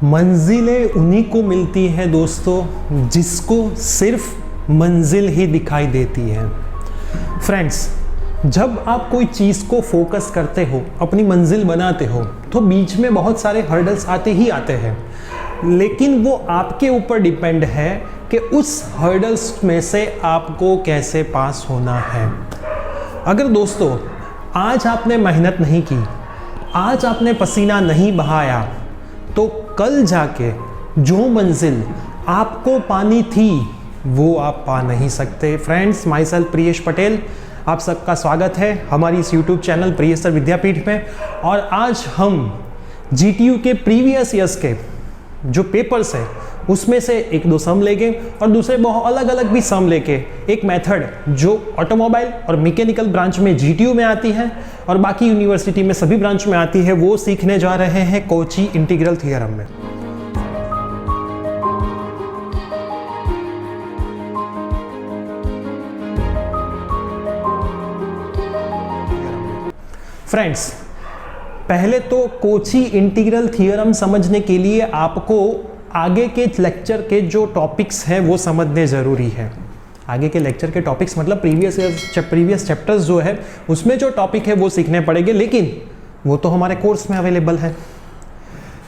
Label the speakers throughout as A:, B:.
A: मंजिलें उन्हीं को मिलती हैं दोस्तों जिसको सिर्फ मंजिल ही दिखाई देती है। फ्रेंड्स, जब आप कोई चीज़ को फोकस करते हो, अपनी मंजिल बनाते हो, तो बीच में बहुत सारे हर्डल्स आते ही आते हैं, लेकिन वो आपके ऊपर डिपेंड है कि उस हर्डल्स में से आपको कैसे पास होना है। अगर दोस्तों आज आपने मेहनत नहीं की, आज आपने पसीना नहीं बहाया, तो कल जाके जो मंजिल आपको पानी थी वो आप पा नहीं सकते। Friends, my self Priyesh Patel, आप सबका स्वागत है हमारी इस यूट्यूब चैनल प्रियेश सर विद्यापीठ में। और आज हम GTU के प्रीवियस ईयर्स के जो पेपर्स है उसमें से एक दो सम लेंगे और दूसरे बहुत अलग अलग भी सम लेके एक मेथड जो ऑटोमोबाइल और मैकेनिकल ब्रांच में GTU में आती है और बाकी यूनिवर्सिटी में सभी ब्रांच में आती है, वो सीखने जा रहे हैं कोची इंटीग्रल थ्योरम में। फ्रेंड्स, पहले तो कोची इंटीग्रल थ्योरम समझने के लिए आपको आगे के लेक्चर के जो टॉपिक्स हैं वो समझने ज़रूरी है। आगे के लेक्चर के टॉपिक्स मतलब प्रीवियस चैप्टर्स जो है उसमें जो टॉपिक है वो सीखने पड़ेंगे, लेकिन वो तो हमारे कोर्स में अवेलेबल है।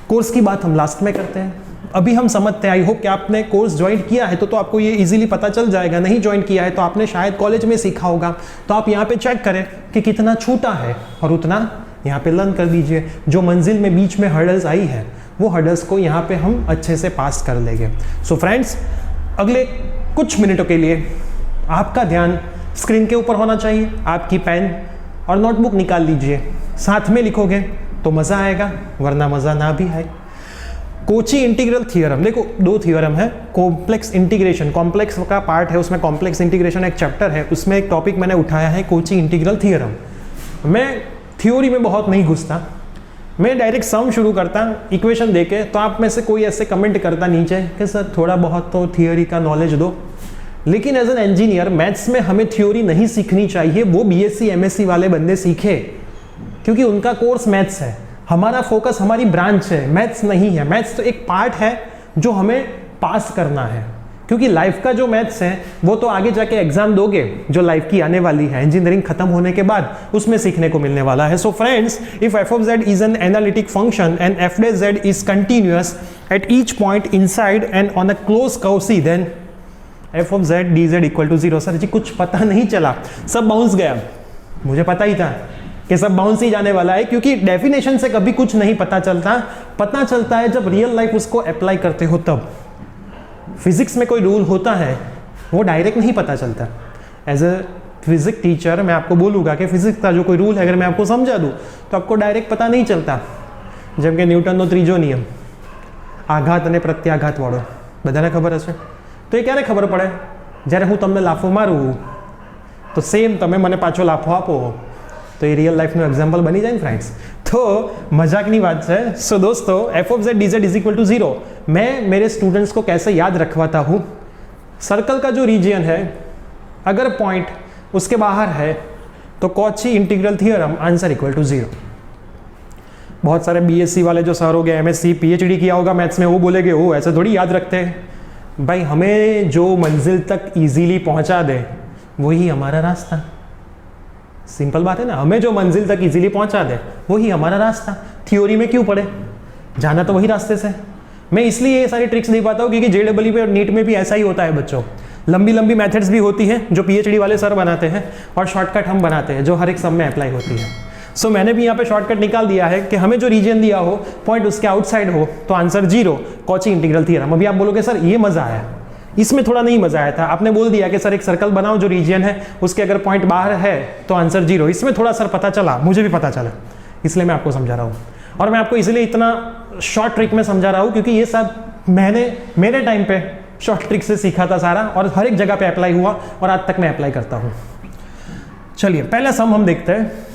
A: कोर्स की बात हम लास्ट में करते हैं। अभी हम समझते हैं, आई होप कि आपने कोर्स ज्वाइन किया है तो आपको ये इजीली पता चल जाएगा। नहीं ज्वाइन किया है तो आपने शायद कॉलेज में सीखा होगा, तो आप यहाँ पे चेक करें कि कितना छूटा है और उतना यहाँ पे लर्न कर दीजिए। जो मंजिल में बीच में हर्डल्स आई है वो हर्डल्स को यहाँ पे हम अच्छे से पास कर लेंगे। सो फ्रेंड्स, अगले कुछ मिनटों के लिए आपका ध्यान स्क्रीन के ऊपर होना चाहिए। आपकी पेन और नोटबुक निकाल लीजिए, साथ में लिखोगे तो मज़ा आएगा, वरना मज़ा ना भी आए। कोची इंटीग्रल थ्योरम, देखो दो थ्योरम है। कॉम्प्लेक्स इंटीग्रेशन, कॉम्प्लेक्स का पार्ट है उसमें, कॉम्प्लेक्स इंटीग्रेशन एक चैप्टर है, उसमें एक टॉपिक मैंने उठाया है कोची इंटीग्रल थ्योरम। मैं थ्योरी में बहुत नहीं घुसता, मैं डायरेक्ट सम शुरू करता इक्वेशन देके। तो आप में से कोई ऐसे कमेंट करता नीचे कि सर थोड़ा बहुत तो थियोरी का नॉलेज दो, लेकिन एज एन इंजीनियर मैथ्स में हमें थ्योरी नहीं सीखनी चाहिए। वो BSc MSc वाले बंदे सीखे, क्योंकि उनका कोर्स मैथ्स है। हमारा फोकस हमारी ब्रांच है, मैथ्स नहीं है। मैथ्स तो एक पार्ट है जो हमें पास करना है, क्योंकि लाइफ का जो मैथ्स है वो तो आगे जाके एग्जाम दोगे जो लाइफ की आने वाली है, इंजीनियरिंग खत्म होने के बाद उसमें सीखने को मिलने वाला है। So friends, if f of z is an analytic function and f dash z is continuous at each point inside and on a close curve C, then f of z dz equal to 0। Sir ji कुछ पता नहीं चला, सब bounce गया। मुझे पता ही था कि सब बाउंस ही जाने वाला है, क्योंकि डेफिनेशन से कभी कुछ नहीं पता चलता। पता चलता है जब रियल लाइफ उसको अप्लाई करते हो तब। फिजिक्स में कोई रूल होता है वो डायरेक्ट नहीं पता चलता। एज अ फिजिक्स टीचर मैं आपको बोलूँगा कि फिजिक्स का जो कोई रूल है अगर मैं आपको समझा दूँ तो आपको डायरेक्ट पता नहीं चलता। જેમ કે ન્યૂટનનો ત્રીજો નિયમ, આઘાત અને પ્રત્યાઘાતવાળો, બધાને ખબર હશે। તો એ ક્યારે ખબર પડે? જ્યારે હું તમને લાફો મારું તો સેમ તમે મને પાછો લાફો આપો, तो ये रियल लाइफ में एग्जाम्पल बनी जाए फ्रेंड्स। तो मजाक नहीं बात है। सो दोस्तों, f of z dz is equal to 0 मैं मेरे स्टूडेंट्स को कैसे याद रखवाता हूँ? सर्कल का जो रीजियन है अगर पॉइंट उसके बाहर है तो Cauchy integral theorem answer equal to 0। बहुत सारे BSc वाले जो सर हो गए, MSc PhD किया होगा मैथ्स में, वो बोलेंगे ओ ऐसे थोड़ी याद रखते हैं। भाई हमें जो मंजिल तक ईजीली पहुँचा दे वही हमारा रास्ता। सिंपल बात है ना, हमें जो मंजिल तक इजीली पहुंचा दे वही हमारा रास्ता। थ्योरी में क्यों पढ़े, जाना तो वही रास्ते से। मैं इसलिए ये सारी ट्रिक्स नहीं पाता हूँ क्योंकि JEE पे और नीट में भी ऐसा ही होता है बच्चों। लंबी लंबी मेथड्स भी होती हैं जो PhD वाले सर बनाते हैं, और शॉर्टकट हम बनाते हैं जो हर एक सम में अप्लाई होती है। सो मैंने भी यहाँ पे शॉर्टकट निकाल दिया है कि हमें जो रीजन दिया हो, पॉइंट उसके आउटसाइड हो, तो आंसर 0, कॉची इंटीग्रल थ्योरम। अभी आप बोलोगे सर ये मजा आया, इसमें थोड़ा नहीं मजा आया था। आपने बोल दिया कि सर एक सर्कल बनाओ जो रीजन है उसके अगर पॉइंट बाहर है तो आंसर 0। इसमें थोड़ा सर पता चला, मुझे भी पता चला, इसलिए मैं आपको समझा रहा हूँ। और मैं आपको इसलिए इतना शॉर्ट ट्रिक में समझा रहा हूँ क्योंकि ये सब मैंने मेरे टाइम पे शॉर्ट ट्रिक से सीखा था सारा, और हर एक जगह पे अप्लाई हुआ और आज तक मैं अप्लाई करता हूँ। चलिए पहला सम हम देखते हैं।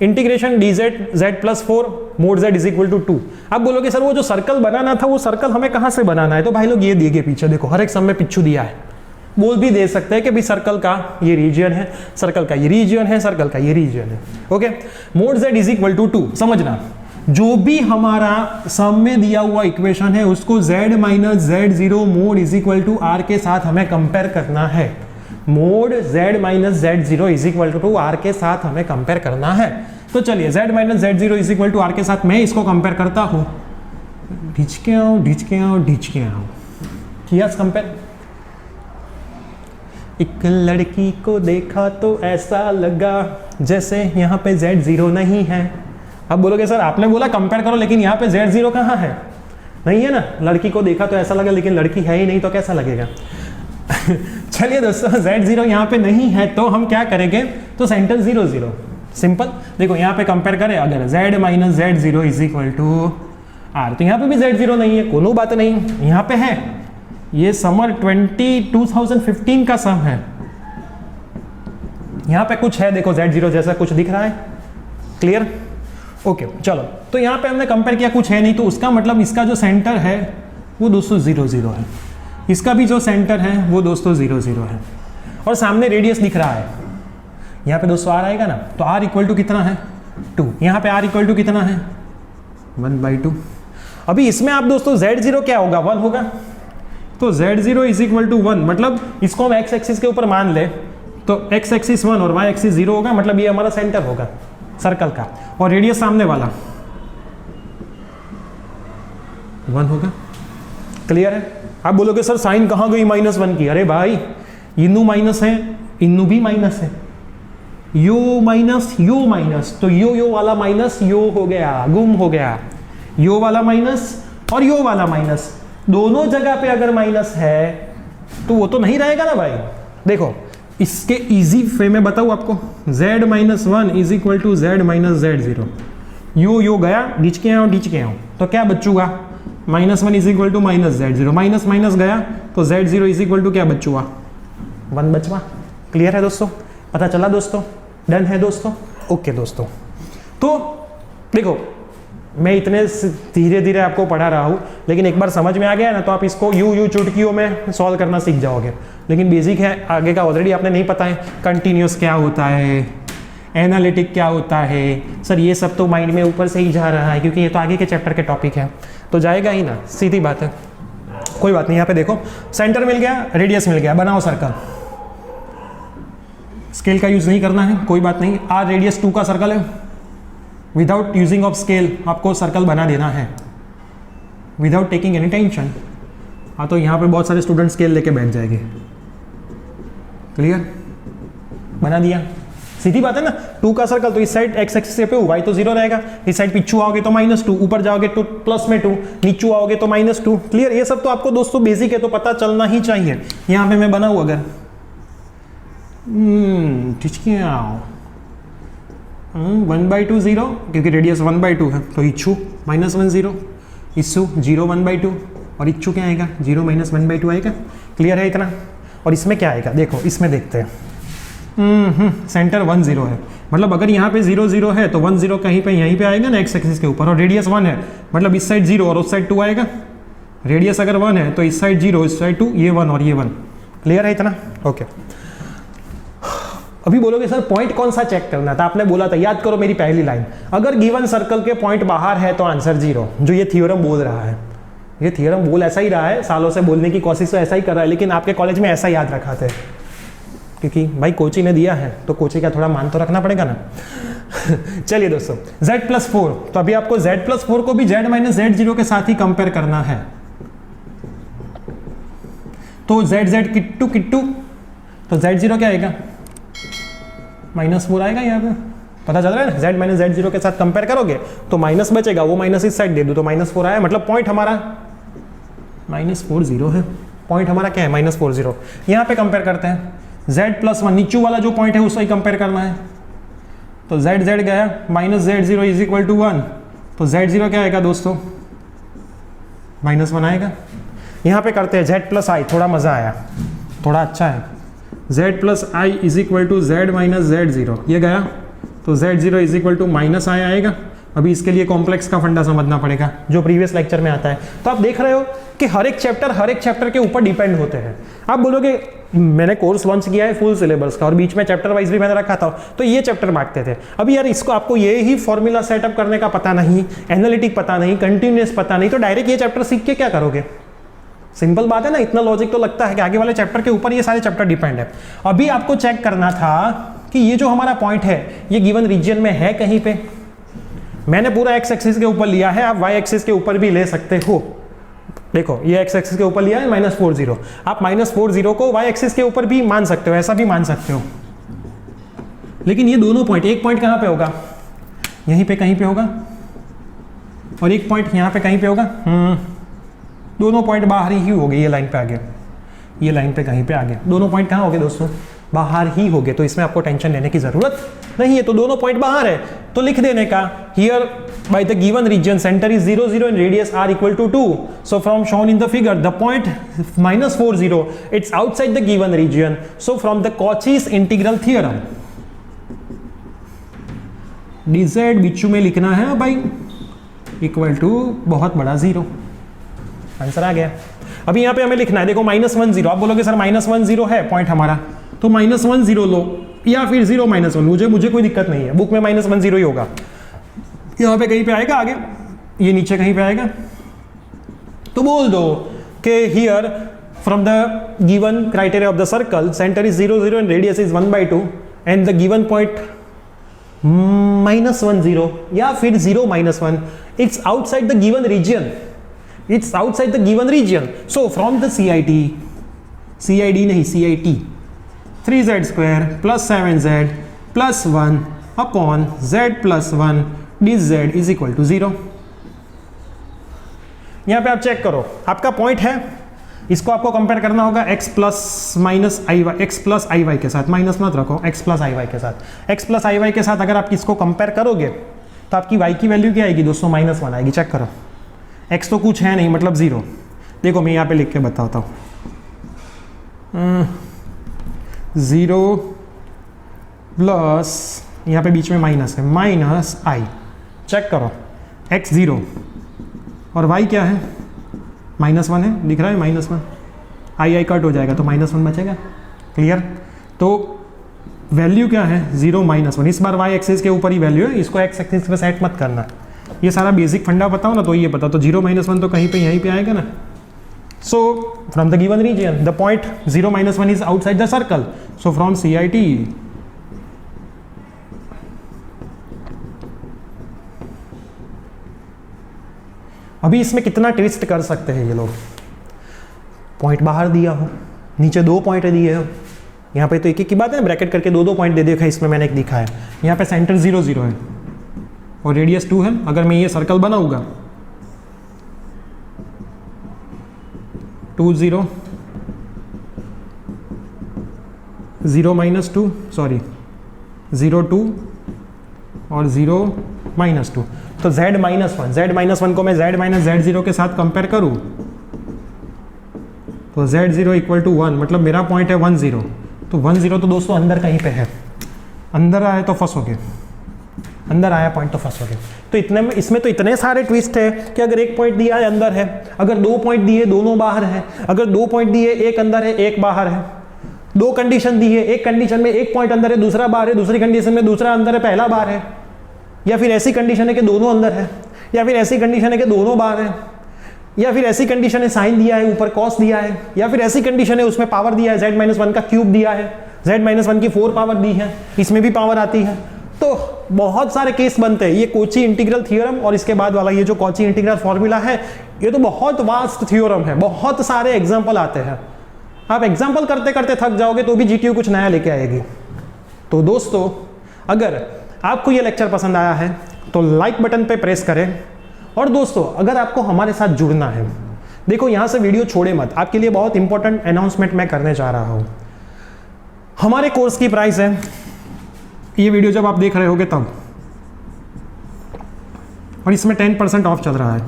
A: Integration dz z plus 4 mod z is equal to 2। आप बोलोगे सर वो जो सर्कल बनाना था वो सर्कल हमें कहाँ से बनाना है? तो भाई लोग ये दिए गए पीछे देखो, हर एक सम में पिच्चू दिया है। बोल भी दे सकते हैं कि भाई सर्कल का ये रीजन है, सर्कल का ये रीजन है, सर्कल का ये रीजन है। Okay, mod z is equal to 2। समझना, जो भी हमारा सम में दिया हुआ इक्वेशन है उसको z minus Z zero mod is equal to r के साथ हमें कंपेयर करना है। Mod z minus Z zero is equal to r के साथ हमें कंपेयर करना है। तो चलिए z minus Z zero is equal to r के साथ मैं इसको कंपेयर करता हूं। ढींच के आऊं, ढींच के आऊं, ढींच के आऊं, किया कंपेयर। एक लड़की को देखा तो ऐसा लगा जैसे यहाँ पे z0 नहीं है। अब बोलोगे सर आपने बोला कंपेयर करो, लेकिन यहाँ पे z0 कहाँ है? नहीं है ना। लड़की को देखा तो ऐसा लगा, लेकिन लड़की है ही नहीं, तो कैसा लगेगा? चलिए दोस्तों, z0 यहाँ पे नहीं है तो हम क्या करेंगे? तो सेंटर 0 0 सिंपल। देखो यहाँ पे कंपेयर करें, अगर z minus Z zero is equal to r, तो यहाँ पे भी z0 नहीं है, कोनो बात नहीं, यहाँ पे है। ये समर 2015 का सम है, यहाँ पे कुछ है, देखो z0 जैसा कुछ दिख रहा है। क्लियर? ओके चलो, तो यहाँ पे हमने कंपेयर किया, कुछ है नहीं, तो उसका मतलब इसका जो सेंटर है वो दोस्तों 0 0 है, इसका भी जो सेंटर है वो दोस्तों 0 0 है, और सामने रेडियस दिख रहा है। यहाँ पे दोस्तों r आएगा ना, तो r इक्वल टू कितना है? 2। यहाँ पे r इक्वल टू कितना है? 1/2। अभी इसमें आप दोस्तों z0 क्या होगा? 1 होगा। तो z0 इज इक्वल टू 1, मतलब इसको हम x एक्सिस के ऊपर मान ले तो x एक्सिस 1 और y एक्सिस 0 होगा, मतलब ये हमारा सेंटर होगा सर्कल का, और रेडियस सामने वाला 1 होगा। क्लियर है? आप बोलोगे सर साइन कहाँ गई -1 की? अरे भाई इन्नू माइनस है, इन्नू भी माइनस है, यो माइनस, तो यो वाला माइनस यो हो गया, गुम हो गया। यो वाला माइनस और यो वाला माइनस, दोनों जगह पे अगर माइनस है तो वो तो नहीं रहेगा ना भाई। देखो इसके इजी वे में बताऊं आपको, z minus 1 is equal to z minus Z zero. यो गया, नीच के आओ, तो क्या बचूगा? -1 is equal to minus Z zero, minus minus गया तो z0 इज इक्वल टू क्या बचूगा? 1 बचवा। क्लियर है दोस्तों? पता चला दोस्तों? डन है दोस्तों? ओके दोस्तों, तो देखो मैं इतने धीरे धीरे आपको पढ़ा रहा हूँ, लेकिन एक बार समझ में आ गया ना तो आप इसको यू चुटकियों में सॉल्व करना सीख जाओगे। लेकिन बेसिक है, आगे का ऑलरेडी आपने नहीं पता है। कंटिन्यूस क्या होता है, एनालिटिक क्या होता है, सर ये सब तो माइंड में ऊपर से ही जा रहा है, क्योंकि ये तो आगे के चैप्टर के टॉपिक है, तो जाएगा ही ना, सीधी बात है। कोई बात नहीं, यहाँ पे देखो सेंटर मिल गया, रेडियस मिल गया, बनाओ सर्कल। स्केल का यूज नहीं करना है, कोई बात नहीं। आर रेडियस 2 का सर्कल है, विदाउट यूजिंग ऑफ स्केल आपको सर्कल बना देना है, विदाउट टेकिंग एनी टेंशन। हाँ, तो यहाँ पे बहुत सारे स्टूडेंट स्केल लेके बैठ जाएंगे। क्लियर? बना दिया, सीधी बात है ना। 2 का सर्कल, तो इस साइड x एक्सिस पे y तो 0 रहेगा, इस साइड पिछू आओगे तो -2, ऊपर जाओगे तो +2, नीचू आओगे तो -2। क्लियर? ये सब तो आपको दोस्तों बेसिक है, तो पता चलना ही चाहिए। यहाँ पे मैं बनाऊँ अगर 1/2 0, क्योंकि रेडियस 1/2 है, तो इच्छू -1 0, इच्छू 0 1/2, और इच्छू क्या आएगा? 0 - 1/2 आएगा। क्लियर है इतना? और इसमें क्या आएगा? देखो इसमें देखते हैं। सेंटर 1 0 है, मतलब अगर यहाँ पे 0 0 है तो 1 0 कहीं पे यहीं पे आएगा ना x एक्सिस के ऊपर, और रेडियस 1 है, मतलब इस साइड 0 और उस साइड 2 आएगा। रेडियस अगर 1 है तो इस साइड 0, इस साइड 2, ये 1 और ये 1। क्लियर है इतना? ओके। अभी बोलोगे सर पॉइंट कौन सा चेक करना था? आपने बोला था, याद करो मेरी पहली लाइन, अगर गिवन सर्कल के पॉइंट बाहर है तो आंसर 0, जो ये थ्योरम बोल रहा है। ये थ्योरम बोल ऐसा ही रहा है, सालों से बोलने की कोशिश तो ऐसा ही कर रहा है, लेकिन आपके कॉलेज में ऐसा याद रखा थे, क्योंकि भाई कोची ने दिया है तो कोची का थोड़ा मान तो रखना पड़ेगा ना। चलिए दोस्तों, z+4, तो अभी आपको z+4 को भी z माइनस जेड जीरो के साथ ही कंपेयर करना है। तो z किट्टू, तो z0 क्या आएगा? -4 आएगा यहाँ पे, पता चल रहा है ना। z माइनस जेड जीरो के साथ कंपेयर करोगे तो माइनस बचेगा, वो माइनस इस साइड दे दो तो -4 आया, मतलब पॉइंट हमारा -4 0 है। पॉइंट हमारा क्या है? -4 0। यहाँ पे कंपेयर करते हैं, z+1 नीचू वाला जो पॉइंट है उससे ही कंपेयर करना है। तो z गया, -z0 इज इक्वल टू 1, तो z0 क्या आएगा दोस्तों? -1 आएगा। यहाँ पे करते हैं z+i, थोड़ा मजा आया, थोड़ा अच्छा है। z+i is equal to z minus Z zero, ये गया तो z0 is equal to -i आएगा, अभी इसके लिए कॉम्प्लेक्स का फंडा समझना पड़ेगा जो प्रीवियस लेक्चर में आता है। तो आप देख रहे हो कि हर एक चैप्टर के ऊपर डिपेंड होते हैं। आप बोलोगे मैंने कोर्स लॉन्च किया है फुल सिलेबस का और बीच में चैप्टर वाइज भी मैंने रखा था, तो ये चैप्टर मांगते थे। अभी यार इसको आपको ये ही फॉर्मूला सेटअप करने का पता नहीं, एनालिटिक पता नहीं, कंटिन्यूअस पता नहीं, तो डायरेक्ट ये चैप्टर सीख के क्या करोगे? सिंपल बात है ना, इतना लॉजिक तो लगता है कि आगे वाले चैप्टर के ऊपर ये सारे चैप्टर डिपेंड है। अभी आपको चेक करना था कि ये जो हमारा पॉइंट है ये गिवन रीजन में है कहीं पे। मैंने पूरा एक्स एक्सिस के ऊपर लिया है, आप वाई एक्सिस के ऊपर भी ले सकते हो। देखो ये एक्स एक्सिस के ऊपर लिया है -40, आप -40 को वाई एक्सिस के ऊपर भी मान सकते हो, ऐसा भी मान सकते हो। लेकिन ये दोनों पॉइंट, एक पॉइंट कहाँ पे होगा? यहीं पे कहीं पे होगा, और एक पॉइंट यहाँ पे कहीं पे होगा। दोनों पॉइंट बाहर ही हो गए, ये लाइन पे आ गए, ये लाइन पे कहीं पे आ गए। दोनों पॉइंट कहाँ हो गए दोस्तों? बाहर ही हो गए। तो इसमें आपको टेंशन लेने की जरूरत नहीं है। तो दोनों पॉइंट बाहर है तो लिख देने का here by the given region center is 0 0 and radius r equal to 2। So from shown in the figure the point -40 it's outside the given region. So from the Cauchy's integral theorem dz बिच्छू में लिखना है भाई equal to बहुत बड़ा 0। Answer आ गया। अभी यहाँ पे हमें लिखना है, देखो -10। आप बोलोगे सर -10 है पॉइंट हमारा, तो -10 लो या फिर 0 -1, मुझे कोई दिक्कत नहीं है, बुक में -10 ही होगा। यहाँ पे कहीं पे आएगा आगे, ये नीचे कहीं पे आएगा, तो बोल दो कि here from the given criteria of the circle center is 0 0 and radius is 1/2 and the given point -10 या फिर 0 -1 it's outside the given region. It's outside the given region. So from the CID नहीं CIT 3z² plus 7z plus 1 upon z plus 1 dz is equal to 0। यहाँ पे आप check करो, आपका point है, इसको आपको कंपेयर करना होगा x प्लस माइनस आई वाई, एक्स प्लस आई वाई के साथ, माइनस मत रखो, x प्लस आई वाई के साथ। x प्लस आई वाई के साथ अगर आप इसको कंपेयर करोगे तो आपकी y की वैल्यू क्या आएगी दोस्तों? -1 आएगी। चेक करो, x तो कुछ है नहीं, मतलब 0। देखो मैं यहाँ पे लिख के बताता हूँ, 0 प्लस यहाँ पे बीच में माइनस है, -i। चेक करो, x 0 और y क्या है? -1 है, दिख रहा है -1। i कट हो जाएगा तो -1 बचेगा। क्लियर? तो वैल्यू क्या है? 0 -1। इस बार y एक्सिस के ऊपर ही वैल्यू है, इसको x एक्सिस पे सेट मत करना। ये सारा बेसिक फंडा बताओ ना, तो ये पता, तो 0 -1 तो कहीं पे यहीं पे आएगा ना। So from the given region the point 0 -1 is outside the circle. So from CIT अभी इसमें कितना ट्विस्ट कर सकते हैं ये लोग। पॉइंट बाहर दिया हो, नीचे 2 पॉइंट दिए हो, यहाँ पे तो एक एक की बात है, ब्रैकेट करके 2 पॉइंट दे देखा, इसमें मैंने एक दिखा है। यहाँ पे सेंटर 0 0 है और रेडियस 2 है। अगर मैं ये सर्कल बनाऊंगा 2 0 0 -2 सॉरी 0 2 और 0 -2, तो z-1 को मैं z-z0 के साथ कंपेयर करूं तो z0 इक्वल टू 1, मतलब मेरा पॉइंट है 1 0। तो 1 0 तो दोस्तों अंदर कहीं पे है, अंदर आए तो फंसोगे, अंदर आया पॉइंट तो फंसोगे। तो इतने में, इसमें तो इतने सारे ट्विस्ट है कि अगर एक पॉइंट दिया है अंदर है, अगर 2 पॉइंट दिए दोनों बाहर है, अगर 2 पॉइंट दिए एक अंदर है एक बाहर है, 2 कंडीशन दी है, एक कंडीशन में एक पॉइंट अंदर है दूसरा बाहर है, दूसरी कंडीशन में दूसरा अंदर है पहला बाहर है, या फिर ऐसी कंडीशन है कि दोनों अंदर है, या फिर ऐसी कंडीशन है कि दोनों बाहर है, या फिर ऐसी कंडीशन है साइन दिया है ऊपर कॉस दिया है, या फिर ऐसी कंडीशन है उसमें पावर दिया है z-1 का क्यूब दिया है, z-1 की 4 पावर दी है, इसमें भी पावर आती है। तो बहुत सारे केस बनते हैं। ये कोची इंटीग्रल थ्योरम और इसके बाद वाला ये जो कोची इंटीग्रल फॉर्मूला है, ये तो बहुत वास्ट थ्योरम है, बहुत सारे एग्जाम्पल आते हैं। आप एग्जाम्पल करते करते थक जाओगे तो भी जीटीयू कुछ नया लेके आएगी। तो दोस्तों अगर आपको ये लेक्चर पसंद आया है तो लाइक बटन पे प्रेस करें, और दोस्तों अगर आपको हमारे साथ जुड़ना है, देखो यहाँ से वीडियो छोड़े मत, आपके लिए बहुत इंपॉर्टेंट अनाउंसमेंट मैं करने जा रहा हूँ। हमारे कोर्स की प्राइस है, ये वीडियो जब आप देख रहे होगे तब, और इसमें 10% ऑफ चल रहा है,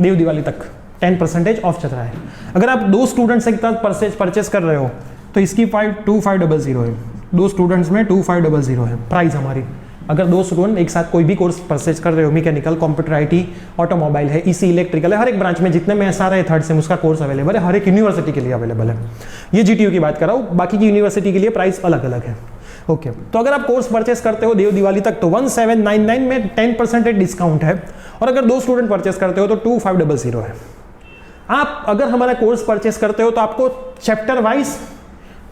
A: देव दिवाली तक 10% ऑफ चल रहा है। अगर आप 2 स्टूडेंट्स के साथ परचेस कर रहे हो तो इसकी 2500 है, 2 स्टूडेंट्स में 2500 है प्राइस हमारी। अगर 2 स्टूडेंट एक साथ कोई भी कोर्स परचेज कर रहे हो, मैकेनिकल, कंप्यूटर, आईटी, ऑटोमोबाइल है, इसी इलेक्ट्रिकल है, हर एक ब्रांच में जितने में SR है थर्ड सेम उसका कोर्स अवेलेबल है, हर एक यूनिवर्सिटी के लिए अवेलेबल है। ये GTU की बात कर रहा हूँ, बाकी की यूनिवर्सिटी के लिए प्राइस अलग अलग है। ओके, तो अगर आप कोर्स परचेस करते हो देव दिवाली तक तो 1799 में 10% डिस्काउंट है, और अगर 2 स्टूडेंट परचेस करते हो तो 2500 है। आप अगर हमारा कोर्स परचेस करते हो तो आपको chapter wise,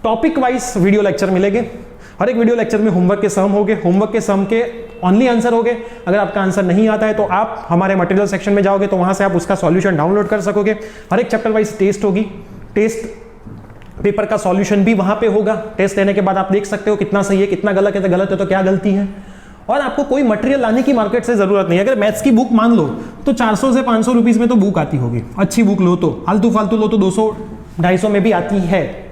A: topic wise video lecture मिलेंगे। हर एक वीडियो लेक्चर में होमवर्क के सम होंगे, होमवर्क के सम के ओनली आंसर होंगे। अगर आपका आंसर नहीं आता है तो आप हमारे मटेरियल सेक्शन में जाओगे तो वहां से आप उसका सॉल्यूशन डाउनलोड कर सकोगे। हर एक चैप्टर वाइज टेस्ट होगी, टेस्ट पेपर का सॉल्यूशन भी वहां पे होगा। टेस्ट लेने के बाद आप देख सकते हो कितना सही है, कितना गलत है, तो गलत है तो क्या गलती है। और आपको कोई मटेरियल लाने की मार्केट से जरूरत नहीं है। अगर मैथ्स की बुक मान लो तो 400 से 500 रुपीज में तो बुक आती होगी। अच्छी बुक लो तो, फालतू फालतू लो तो 200-250 में भी आती है,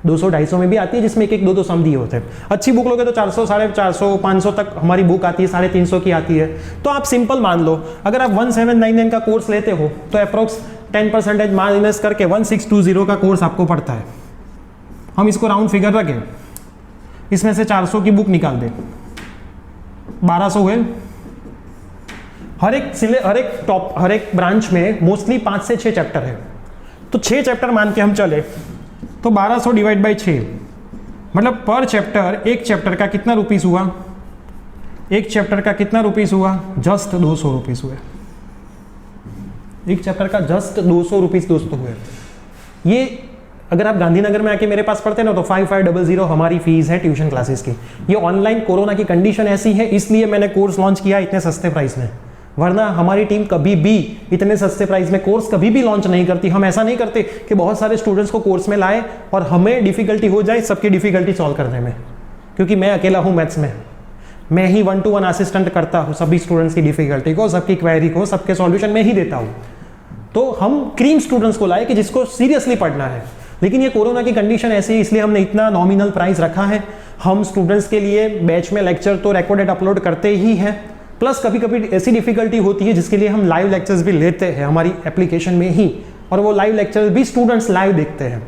A: 200-250 में भी आती है, जिसमें एक 2 सम दिए होते हैं। अच्छी बुक लोगे तो 400, 450, 500 तक हमारी बुक आती है, 350 की आती है। तो आप सिंपल मान लो, अगर आप 1799 का कोर्स लेते हो तो अप्रोक्स 10% माइनस करके 1620 का कोर्स आपको पड़ता है। हम इसको राउंड फिगर रखें, इसमें से 400 की बुक निकाल दें, 1200 हुए। हर एक ब्रांच में मोस्टली 5 से 6 चैप्टर है, तो 6 चैप्टर मान के हम चले तो 1200 डिवाइड बाई 6, मतलब पर चैप्टर, एक चैप्टर का कितना रुपीस हुआ, एक चैप्टर का कितना रुपीस हुआ, जस्ट 200 रुपीस हुए। एक चैप्टर का जस्ट 200 रुपीस दोस्तों हुए। ये अगर आप गांधीनगर में आके मेरे पास पढ़ते ना तो 5500 हमारी फीस है ट्यूशन क्लासेस की। ये ऑनलाइन कोरोना की कंडीशन ऐसी है इसलिए मैंने कोर्स लॉन्च किया इतने सस्ते प्राइस में, वरना हमारी टीम कभी भी इतने सस्ते प्राइस में कोर्स कभी भी लॉन्च नहीं करती। हम ऐसा नहीं करते कि बहुत सारे स्टूडेंट्स को कोर्स में लाए और हमें डिफिकल्टी हो जाए सबकी डिफिकल्टी सॉल्व करने में, क्योंकि मैं अकेला हूँ मैथ्स में। मैं ही 1-to-1 असिस्टेंट करता हूँ सभी स्टूडेंट्स की डिफिकल्टी को, सबकी क्वेरी को, सबके सॉल्यूशन मैं ही देता हूँ। तो हम क्रीम स्टूडेंट्स को लाए कि जिसको सीरियसली पढ़ना है। लेकिन ये कोरोना की कंडीशन ऐसी है इसलिए हमने इतना नॉमिनल प्राइस रखा है। हम स्टूडेंट्स के लिए बैच में लेक्चर तो रिकॉर्डेड अपलोड करते ही हैं, प्लस कभी कभी ऐसी डिफिकल्टी होती है जिसके लिए हम लाइव लेक्चर्स भी लेते हैं हमारी एप्लीकेशन में ही, और वो लाइव लेक्चर्स भी स्टूडेंट्स लाइव देखते हैं।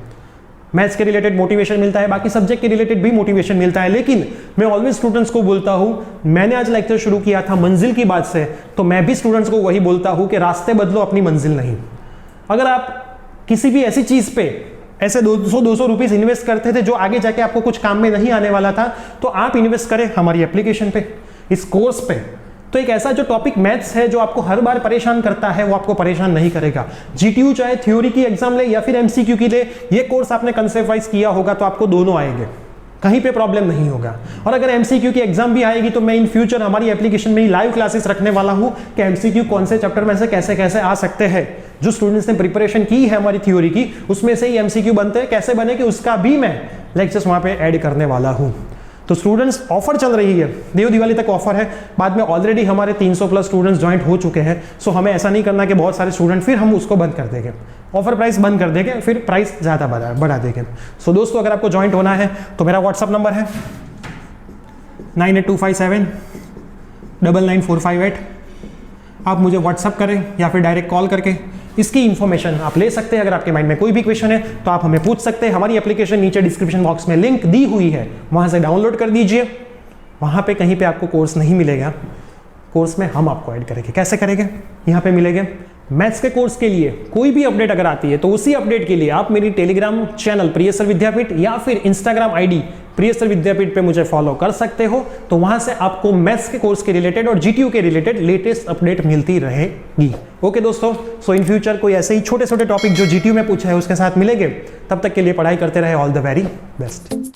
A: मैथ्स के रिलेटेड मोटिवेशन मिलता है, बाकी सब्जेक्ट के रिलेटेड भी मोटिवेशन मिलता है। लेकिन मैं ऑलवेज स्टूडेंट्स को बोलता हूँ, मैंने आज लेक्चर शुरू किया था मंजिल की बात से, तो मैं भी स्टूडेंट्स को वही बोलता हूँ कि रास्ते बदलो, अपनी मंजिल नहीं। अगर आप किसी भी ऐसी चीज पे ऐसे 200 रुपीस इन्वेस्ट करते थे जो आगे जाके आपको कुछ काम में नहीं आने वाला था, तो आप इन्वेस्ट करें हमारी एप्लीकेशन पे, इस कोर्स पे। तो एक ऐसा जो टॉपिक मैथ्स है जो आपको हर बार परेशान करता है वो आपको परेशान नहीं करेगा। GTU चाहे थ्योरी की एग्जाम ले या फिर MCQ की ले, ये कोर्स आपने कंसेप्ट वाइज किया होगा तो आपको दोनों आएंगे, कहीं पे प्रॉब्लम नहीं होगा। और अगर MCQ की एग्जाम भी आएगी तो मैं इन फ्यूचर हमारी एप्लीकेशन में ही लाइव क्लासेस रखने वाला हूं कि MCQ कौन से चैप्टर में से कैसे कैसे आ सकते हैं। जो स्टूडेंट्स ने प्रिपरेशन की है हमारी थ्योरी की, उसमें से ही MCQ बनते हैं, कैसे बने कि उसका भी मैं लेक्चर्स वहां पे ऐड करने वाला हूं। तो स्टूडेंट्स ऑफर चल रही है, देव दिवाली तक ऑफर है। बाद में ऑलरेडी हमारे 300 प्लस स्टूडेंट्स ज्वाइंट हो चुके हैं, सो हमें ऐसा नहीं करना कि बहुत सारे स्टूडेंट फिर हम उसको बंद कर देंगे, ऑफर प्राइस बंद कर देंगे, फिर प्राइस ज़्यादा बढ़ा देंगे। सो दोस्तों अगर आपको ज्वाइंट होना है तो मेरा व्हाट्सअप नंबर है 9825799458। आप मुझे व्हाट्सअप करें या फिर डायरेक्ट कॉल करके इसकी इन्फॉर्मेशन आप ले सकते हैं। अगर आपके माइंड में कोई भी क्वेश्चन है तो आप हमें पूछ सकते हैं। हमारी एप्लीकेशन नीचे डिस्क्रिप्शन बॉक्स में लिंक दी हुई है, वहां से डाउनलोड कर दीजिए। वहां पे कहीं पे आपको कोर्स नहीं मिलेगा, कोर्स में हम आपको ऐड करेंगे। कैसे करेंगे? यहाँ पे मिलेंगे। मैथ्स के कोर्स के लिए कोई भी अपडेट अगर आती है तो उसी अपडेट के लिए आप मेरी टेलीग्राम चैनल प्रिय सर विद्यापीठ या फिर इंस्टाग्राम आईडी प्रिय सर विद्यापीठ पे मुझे फॉलो कर सकते हो। तो वहां से आपको मैथ्स के कोर्स के रिलेटेड और GTU के रिलेटेड लेटेस्ट अपडेट मिलती रहेगी। ओके दोस्तों, सो इन फ्यूचर कोई ऐसे ही छोटे छोटे टॉपिक जो GTU में पूछा है उसके साथ मिलेंगे। तब तक के लिए पढ़ाई करते रहे। All the very best.